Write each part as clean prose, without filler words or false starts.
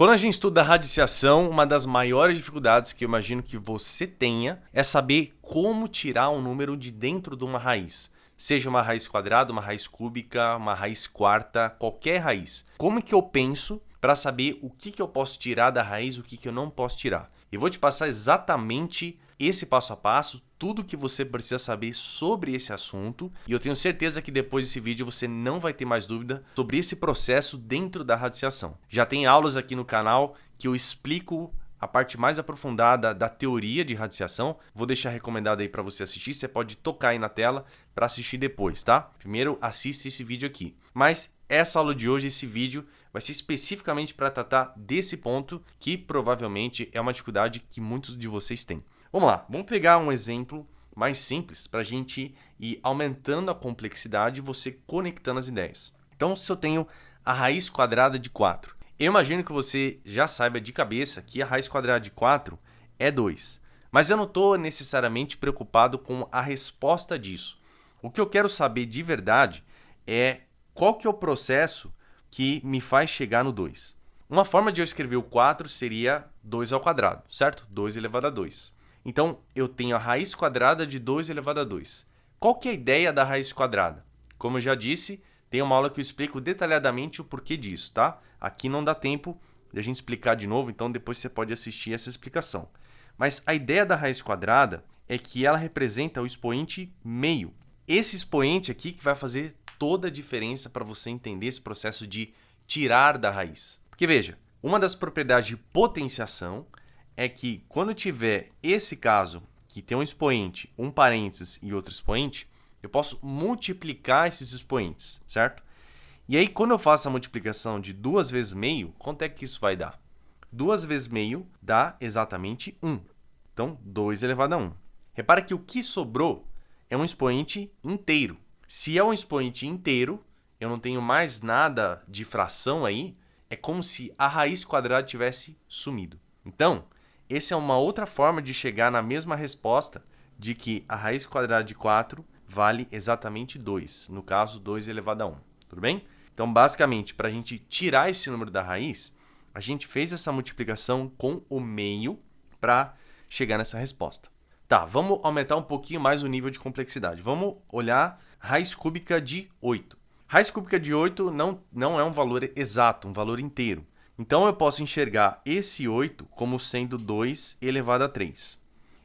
Quando a gente estuda radiciação, uma das maiores dificuldades que eu imagino que você tenha é saber como tirar um número de dentro de uma raiz. Seja uma raiz quadrada, uma raiz cúbica, uma raiz quarta, qualquer raiz. Como é que eu penso para saber o que eu posso tirar da raiz e o que eu não posso tirar? Eu vou te passar exatamente esse passo a passo, tudo que você precisa saber sobre esse assunto, e eu tenho certeza que depois desse vídeo você não vai ter mais dúvida sobre esse processo dentro da radiciação. Já tem aulas aqui no canal que eu explico a parte mais aprofundada da teoria de radiciação. Vou deixar recomendado aí para você assistir, você pode tocar aí na tela para assistir depois, tá? Primeiro assiste esse vídeo aqui. Mas essa aula de hoje, esse vídeo, vai ser especificamente para tratar desse ponto que provavelmente é uma dificuldade que muitos de vocês têm. Vamos lá, vamos pegar um exemplo mais simples para a gente ir aumentando a complexidade e você conectando as ideias. Então, se eu tenho a raiz quadrada de 4, eu imagino que você já saiba de cabeça que a raiz quadrada de 4 é 2. Mas eu não estou necessariamente preocupado com a resposta disso. O que eu quero saber de verdade é qual que é o processo que me faz chegar no 2. Uma forma de eu escrever o 4 seria 2 ao quadrado, certo? 2 elevado a 2. Então, eu tenho a raiz quadrada de 2 elevado a 2. Qual que é a ideia da raiz quadrada? Como eu já disse, tem uma aula que eu explico detalhadamente o porquê disso, tá? Aqui não dá tempo de a gente explicar de novo, então depois você pode assistir essa explicação. Mas a ideia da raiz quadrada é que ela representa o expoente meio. Esse expoente aqui que vai fazer toda a diferença para você entender esse processo de tirar da raiz. Porque veja, uma das propriedades de potenciação é que quando tiver esse caso, que tem um expoente, um parênteses e outro expoente, eu posso multiplicar esses expoentes, certo? E aí, quando eu faço a multiplicação de 2 vezes meio, quanto é que isso vai dar? 2 vezes meio dá exatamente 1. Então, 2 elevado a 1. Repara que o que sobrou é um expoente inteiro. Se é um expoente inteiro, eu não tenho mais nada de fração aí, é como se a raiz quadrada tivesse sumido. Então, essa é uma outra forma de chegar na mesma resposta de que a raiz quadrada de 4 vale exatamente 2, no caso 2 elevado a 1, tudo bem? Então, basicamente, para a gente tirar esse número da raiz, a gente fez essa multiplicação com o meio para chegar nessa resposta. Tá, vamos aumentar um pouquinho mais o nível de complexidade. Vamos olhar raiz cúbica de 8. Raiz cúbica de 8 não é um valor exato, um valor inteiro. Então, eu posso enxergar esse 8 como sendo 2 elevado a 3.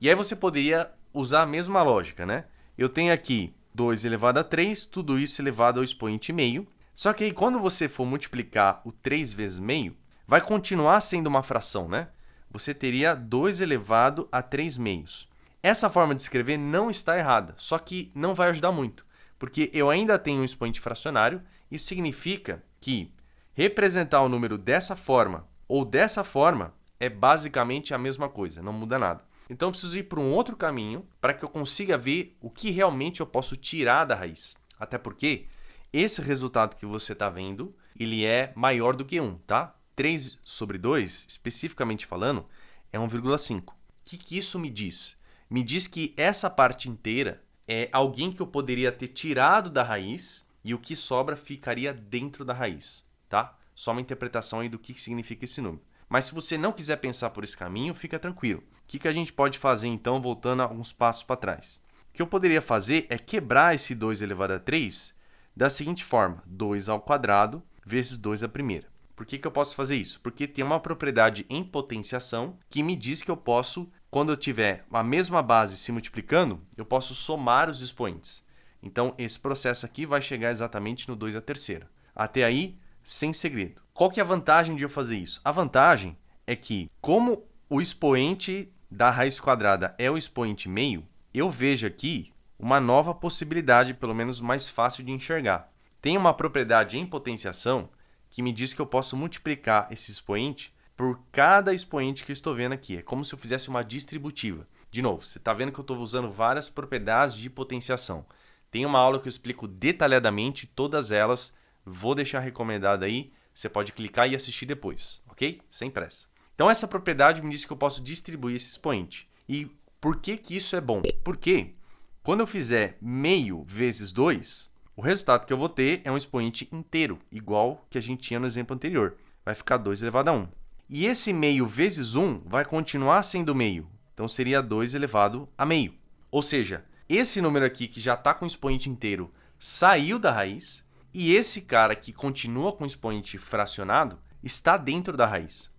E aí você poderia usar a mesma lógica, né? Eu tenho aqui 2 elevado a 3, tudo isso elevado ao expoente meio. Só que aí, quando você for multiplicar o 3 vezes meio, vai continuar sendo uma fração, né? Você teria 2 elevado a 3 meios. Essa forma de escrever não está errada, só que não vai ajudar muito, porque eu ainda tenho um expoente fracionário. Isso significa que representar o número dessa forma ou dessa forma é basicamente a mesma coisa, não muda nada. Então, eu preciso ir para um outro caminho para que eu consiga ver o que realmente eu posso tirar da raiz. Até porque esse resultado que você está vendo, ele é maior do que 1, tá? 3 sobre 2, especificamente falando, é 1,5. O que isso me diz? Me diz que essa parte inteira é alguém que eu poderia ter tirado da raiz e o que sobra ficaria dentro da raiz, tá? Só uma interpretação aí do que significa esse número. Mas se você não quiser pensar por esse caminho, fica tranquilo. O que a gente pode fazer, então, voltando alguns passos para trás? O que eu poderia fazer é quebrar esse 2 elevado a 3 da seguinte forma: 2 ao quadrado vezes 2 à primeira. Por que eu posso fazer isso? Porque tem uma propriedade em potenciação que me diz que eu posso, quando eu tiver a mesma base se multiplicando, eu posso somar os expoentes. Então, esse processo aqui vai chegar exatamente no 2 à terceira. Até aí, sem segredo. Qual que é a vantagem de eu fazer isso? A vantagem é que, como o expoente da raiz quadrada é o expoente meio, eu vejo aqui uma nova possibilidade, pelo menos mais fácil de enxergar. Tem uma propriedade em potenciação que me diz que eu posso multiplicar esse expoente por cada expoente que eu estou vendo aqui. É como se eu fizesse uma distributiva. De novo, você está vendo que eu estou usando várias propriedades de potenciação. Tem uma aula que eu explico detalhadamente todas elas. Vou deixar recomendado aí. Você pode clicar e assistir depois, ok? Sem pressa. Então, essa propriedade me diz que eu posso distribuir esse expoente. E por que isso é bom? Porque quando eu fizer meio vezes 2, o resultado que eu vou ter é um expoente inteiro, igual que a gente tinha no exemplo anterior. Vai ficar 2 elevado a 1. E esse meio vezes 1 vai continuar sendo meio. Então, seria 2 elevado a meio. Ou seja, esse número aqui que já está com o expoente inteiro saiu da raiz e esse cara que continua com o expoente fracionado está dentro da raiz.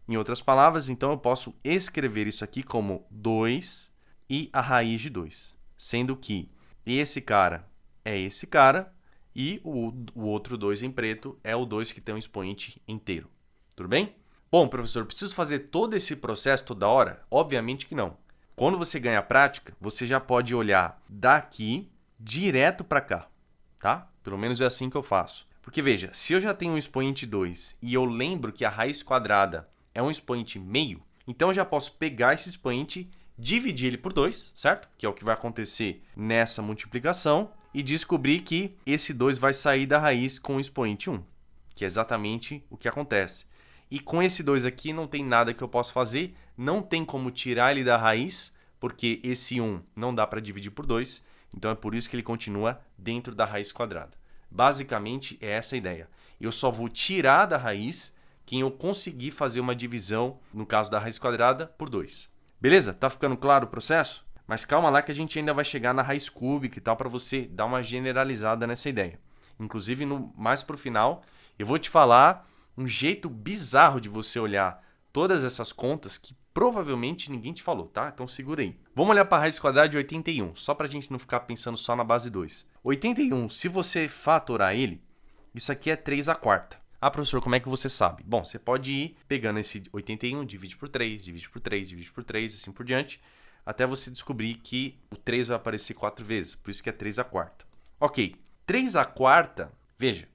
Em outras palavras, então, eu posso escrever isso aqui como 2 e a raiz de 2, sendo que esse cara é esse cara e o outro 2 em preto é o 2 que tem um expoente inteiro. Tudo bem? Bom, professor, preciso fazer todo esse processo toda hora? Obviamente que não. Quando você ganha prática, você já pode olhar daqui direto para cá, tá? Pelo menos é assim que eu faço. Porque veja, se eu já tenho um expoente 2 e eu lembro que a raiz quadrada é um expoente meio, então eu já posso pegar esse expoente, dividir ele por 2, certo? Que é o que vai acontecer nessa multiplicação, e descobrir que esse 2 vai sair da raiz com o expoente 1, que é exatamente o que acontece. E com esse 2 aqui não tem nada que eu possa fazer, não tem como tirar ele da raiz, porque esse 1 não dá para dividir por 2, então é por isso que ele continua dentro da raiz quadrada. Basicamente é essa a ideia. Eu só vou tirar da raiz quem eu conseguir fazer uma divisão, no caso da raiz quadrada, por 2. Beleza? Tá ficando claro o processo? Mas calma lá que a gente ainda vai chegar na raiz cúbica e tal, para você dar uma generalizada nessa ideia. Inclusive, mais para o final, eu vou te falar um jeito bizarro de você olhar todas essas contas que provavelmente ninguém te falou, tá? Então segura aí. Vamos olhar para a raiz quadrada de 81, só para a gente não ficar pensando só na base 2. 81, se você fatorar ele, isso aqui é 3 à quarta. Ah, professor, como é que você sabe? Bom, você pode ir pegando esse 81, divide por 3, divide por 3, divide por 3, assim por diante, até você descobrir que o 3 vai aparecer 4 vezes, por isso que é 3 à quarta. Ok, 3 à quarta, veja,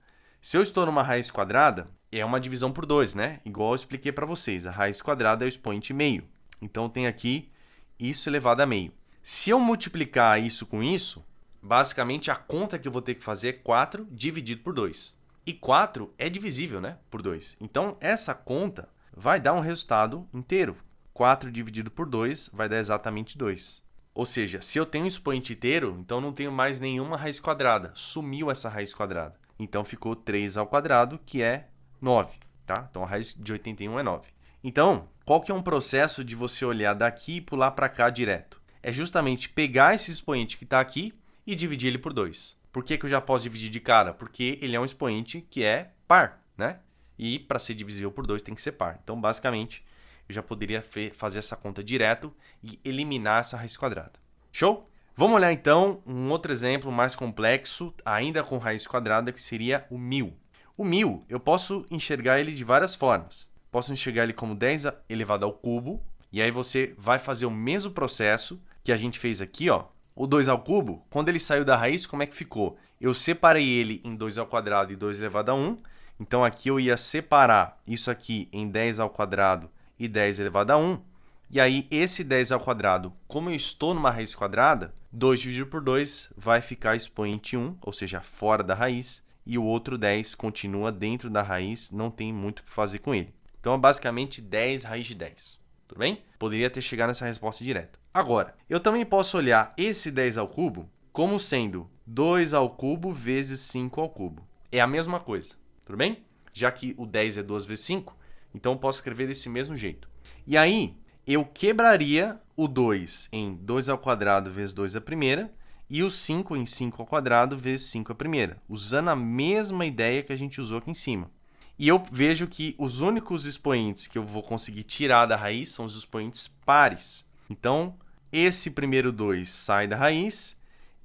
se eu estou numa raiz quadrada, é uma divisão por 2, né? Igual eu expliquei para vocês, a raiz quadrada é o expoente meio. Então, tem aqui isso elevado a meio. Se eu multiplicar isso com isso, basicamente a conta que eu vou ter que fazer é 4 dividido por 2. E 4 é divisível, né? Por 2. Então, essa conta vai dar um resultado inteiro. 4 dividido por 2 vai dar exatamente 2. Ou seja, se eu tenho um expoente inteiro, então não tenho mais nenhuma raiz quadrada. Sumiu essa raiz quadrada. Então, ficou 3 ao quadrado, que é 9. Tá? Então, a raiz de 81 é 9. Então, qual que é um processo de você olhar daqui e pular para cá direto? É justamente pegar esse expoente que está aqui e dividir ele por 2. Por que eu já posso dividir de cara? Porque ele é um expoente que é par, né? E para ser divisível por 2 tem que ser par. Então, basicamente, eu já poderia fazer essa conta direto e eliminar essa raiz quadrada. Show? Vamos olhar, então, um outro exemplo mais complexo, ainda com raiz quadrada, que seria o 1000. O 1000, eu posso enxergar ele de várias formas. Posso enxergar ele como 10 elevado ao cubo, e aí você vai fazer o mesmo processo que a gente fez aqui, ó. O 2 ao cubo, quando ele saiu da raiz, como é que ficou? Eu separei ele em 2 ao quadrado e 2 elevado a 1. Então, aqui eu ia separar isso aqui em 10 ao quadrado e 10 elevado a 1. E aí, esse 10 ao quadrado, como eu estou numa raiz quadrada, 2 dividido por 2 vai ficar expoente 1, ou seja, fora da raiz. E o outro 10 continua dentro da raiz, não tem muito o que fazer com ele. Então, é basicamente 10 raiz de 10. Tudo bem? Poderia ter chegado nessa resposta direto. Agora, eu também posso olhar esse 10 ao cubo como sendo 2 ao cubo vezes 5 ao cubo. É a mesma coisa, tudo bem? Já que o 10 é 2 vezes 5, então eu posso escrever desse mesmo jeito. E aí, eu quebraria o 2 em 2 ao quadrado vezes 2 a primeira e o 5 em 5 ao quadrado vezes 5 a primeira, usando a mesma ideia que a gente usou aqui em cima. E eu vejo que os únicos expoentes que eu vou conseguir tirar da raiz são os expoentes pares. Então, esse primeiro 2 sai da raiz,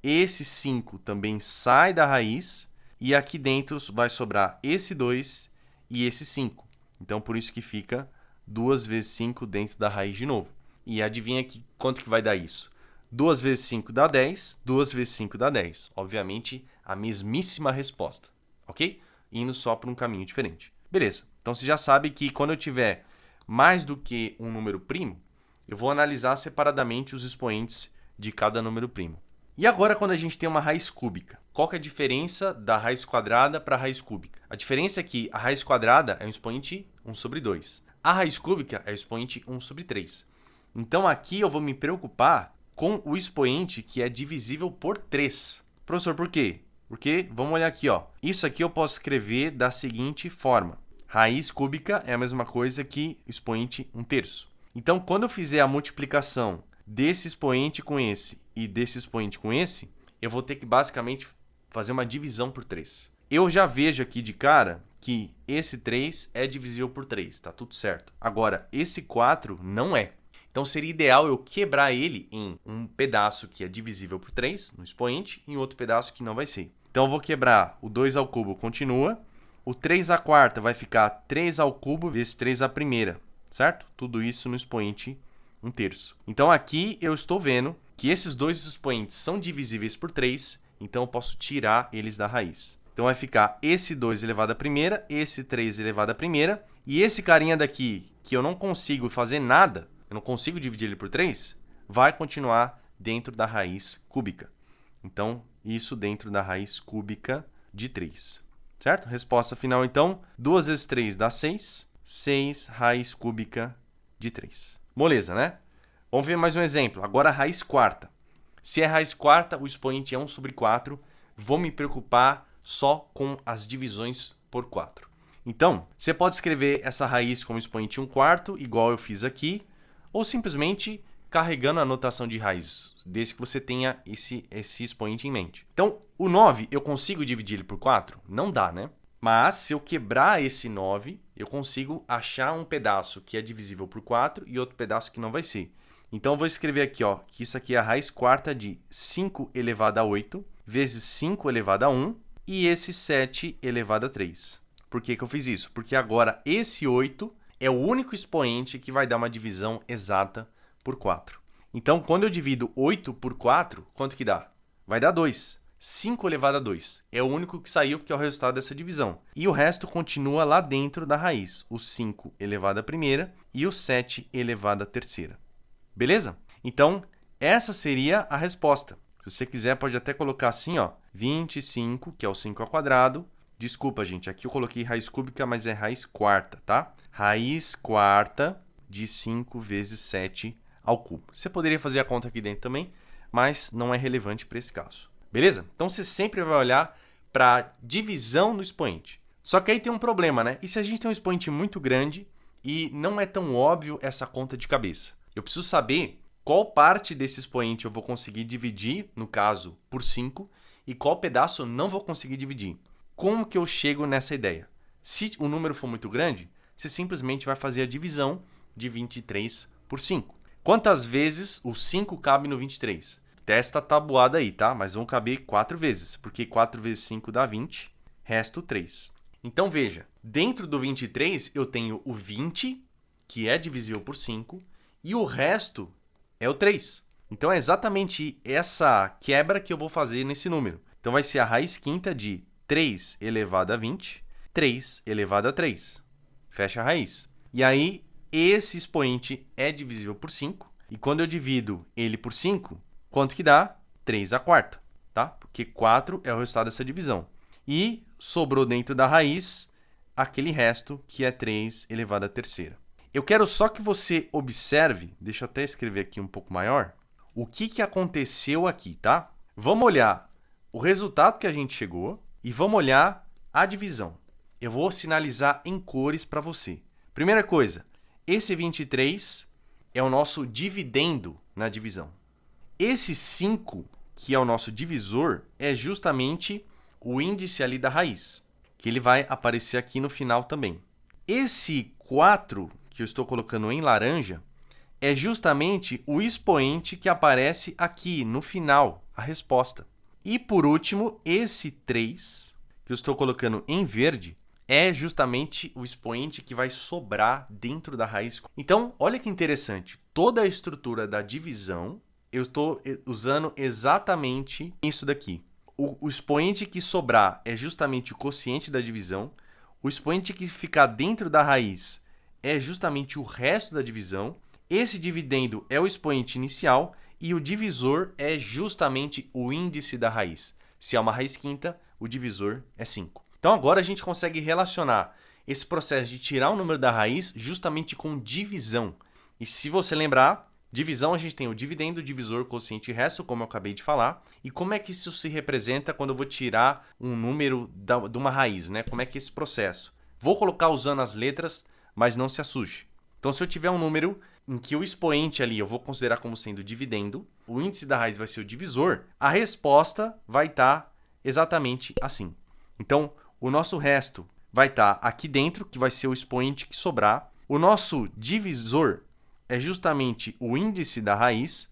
esse 5 também sai da raiz, e aqui dentro vai sobrar esse 2 e esse 5. Então, por isso que fica 2 vezes 5 dentro da raiz de novo. E adivinha aqui quanto que vai dar isso? 2 vezes 5 dá 10, 2 vezes 5 dá 10. Obviamente, a mesmíssima resposta, ok? Indo só por um caminho diferente. Beleza, então você já sabe que quando eu tiver mais do que um número primo, eu vou analisar separadamente os expoentes de cada número primo. E agora, quando a gente tem uma raiz cúbica, qual que é a diferença da raiz quadrada para a raiz cúbica? A diferença é que a raiz quadrada é um expoente 1 sobre 2. A raiz cúbica é o expoente 1 sobre 3. Então, aqui eu vou me preocupar com o expoente que é divisível por 3. Professor, por quê? Porque, vamos olhar aqui, ó. Isso aqui eu posso escrever da seguinte forma. Raiz cúbica é a mesma coisa que expoente 1/3. Então, quando eu fizer a multiplicação desse expoente com esse e desse expoente com esse, eu vou ter que basicamente fazer uma divisão por 3. Eu já vejo aqui de cara que esse 3 é divisível por 3, tá tudo certo. Agora, esse 4 não é. Então, seria ideal eu quebrar ele em um pedaço que é divisível por 3, no expoente, e outro pedaço que não vai ser. Então, eu vou quebrar o 2 ao cubo, continua. O 3 à quarta vai ficar 3 ao cubo vezes 3 à primeira, certo? Tudo isso no expoente 1/3. Então, aqui eu estou vendo que esses dois expoentes são divisíveis por 3, então eu posso tirar eles da raiz. Então, vai ficar esse 2 elevado à primeira, esse 3 elevado à primeira, e esse carinha daqui, que eu não consigo fazer nada, eu não consigo dividir ele por 3, vai continuar dentro da raiz cúbica. Então, isso dentro da raiz cúbica de 3. Certo? Resposta final, então, 2 vezes 3 dá 6. 6 raiz cúbica de 3. Moleza, né? Vamos ver mais um exemplo. Agora a raiz quarta. Se é raiz quarta, o expoente é 1/4. Vou me preocupar só com as divisões por 4. Então, você pode escrever essa raiz como expoente 1/4, igual eu fiz aqui, ou simplesmente carregando a notação de raiz, desde que você tenha esse expoente em mente. Então, o 9, eu consigo dividir ele por 4? Não dá, né? Mas, se eu quebrar esse 9, eu consigo achar um pedaço que é divisível por 4 e outro pedaço que não vai ser. Então, eu vou escrever aqui, ó, que isso aqui é a raiz quarta de 5 elevado a 8 vezes 5 elevado a 1 e esse 7 elevado a 3. Por que que eu fiz isso? Porque agora esse 8 é o único expoente que vai dar uma divisão exata por 4. Então, quando eu divido 8 por 4, quanto que dá? Vai dar 2. 5 elevado a 2. É o único que saiu, porque é o resultado dessa divisão. E o resto continua lá dentro da raiz. O 5 elevado à primeira e o 7 elevado à terceira. Beleza? Então, essa seria a resposta. Se você quiser, pode até colocar assim, ó, 25, que é o 5 ao quadrado. Desculpa, gente, aqui eu coloquei raiz cúbica, mas é raiz quarta, tá? Raiz quarta de 5 vezes 7 ao cubo. Você poderia fazer a conta aqui dentro também, mas não é relevante para esse caso. Beleza? Então, você sempre vai olhar para a divisão do expoente. Só que aí tem um problema, né? E se a gente tem um expoente muito grande e não é tão óbvio essa conta de cabeça? Eu preciso saber qual parte desse expoente eu vou conseguir dividir, no caso, por 5, e qual pedaço eu não vou conseguir dividir. Como que eu chego nessa ideia? Se o número for muito grande, você simplesmente vai fazer a divisão de 23 por 5. Quantas vezes o 5 cabe no 23? Testa a tabuada aí, tá? Mas vão caber 4 vezes, porque 4 vezes 5 dá 20, resto 3. Então, veja, dentro do 23 eu tenho o 20, que é divisível por 5, e o resto é o 3. Então, é exatamente essa quebra que eu vou fazer nesse número. Então, vai ser a raiz quinta de 3 elevado a 20, 3 elevado a 3. Fecha a raiz. E aí, esse expoente é divisível por 5. E quando eu divido ele por 5, quanto que dá? 3 à quarta, tá? Porque 4 é o resultado dessa divisão. E sobrou dentro da raiz aquele resto que é 3 elevado à terceira. Eu quero só que você observe, deixa eu até escrever aqui um pouco maior, o que aconteceu aqui, tá? Vamos olhar o resultado que a gente chegou e vamos olhar a divisão. Eu vou sinalizar em cores para você. Primeira coisa, esse 23 é o nosso dividendo na divisão. Esse 5, que é o nosso divisor, é justamente o índice ali da raiz, que ele vai aparecer aqui no final também. Esse 4, que eu estou colocando em laranja, é justamente o expoente que aparece aqui no final, a resposta. E por último, esse 3, que eu estou colocando em verde, é justamente o expoente que vai sobrar dentro da raiz. Então, olha que interessante, toda a estrutura da divisão, eu estou usando exatamente isso daqui. O expoente que sobrar é justamente o quociente da divisão, o expoente que ficar dentro da raiz é justamente o resto da divisão, esse dividendo é o expoente inicial e o divisor é justamente o índice da raiz. Se é uma raiz quinta, o divisor é 5. Então, agora a gente consegue relacionar esse processo de tirar o número da raiz justamente com divisão. E se você lembrar, divisão a gente tem o dividendo, o divisor, quociente e resto, como eu acabei de falar. E como é que isso se representa quando eu vou tirar um número de uma raiz, né? Como é que é esse processo? Vou colocar usando as letras, mas não se assuste. Então, se eu tiver um número em que o expoente ali eu vou considerar como sendo dividendo, o índice da raiz vai ser o divisor, a resposta vai estar exatamente assim. Então, o nosso resto vai estar aqui dentro, que vai ser o expoente que sobrar. O nosso divisor é justamente o índice da raiz.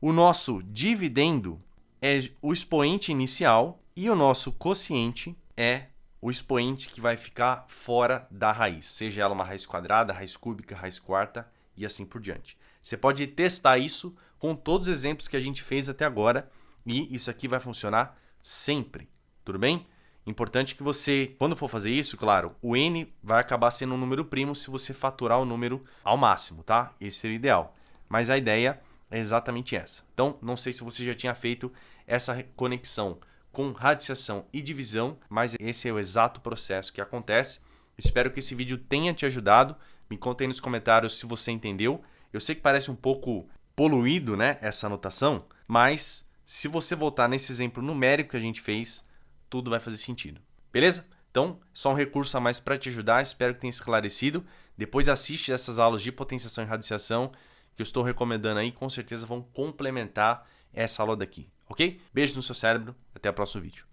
O nosso dividendo é o expoente inicial. E o nosso quociente é o expoente que vai ficar fora da raiz, seja ela uma raiz quadrada, raiz cúbica, raiz quarta e assim por diante. Você pode testar isso com todos os exemplos que a gente fez até agora e isso aqui vai funcionar sempre, tudo bem? Importante que você, quando for fazer isso, claro, o n vai acabar sendo um número primo se você fatorar o número ao máximo, tá? Esse seria o ideal. Mas a ideia é exatamente essa. Então, não sei se você já tinha feito essa conexão com radiciação e divisão, mas esse é o exato processo que acontece. Espero que esse vídeo tenha te ajudado. Me conta aí nos comentários se você entendeu. Eu sei que parece um pouco poluído, né, essa anotação, mas se você voltar nesse exemplo numérico que a gente fez, tudo vai fazer sentido. Beleza? Então, só um recurso a mais para te ajudar. Espero que tenha esclarecido. Depois assiste essas aulas de potenciação e radiciação que eu estou recomendando aí. Com certeza vão complementar essa aula daqui. Ok? Beijo no seu cérebro. Até o próximo vídeo.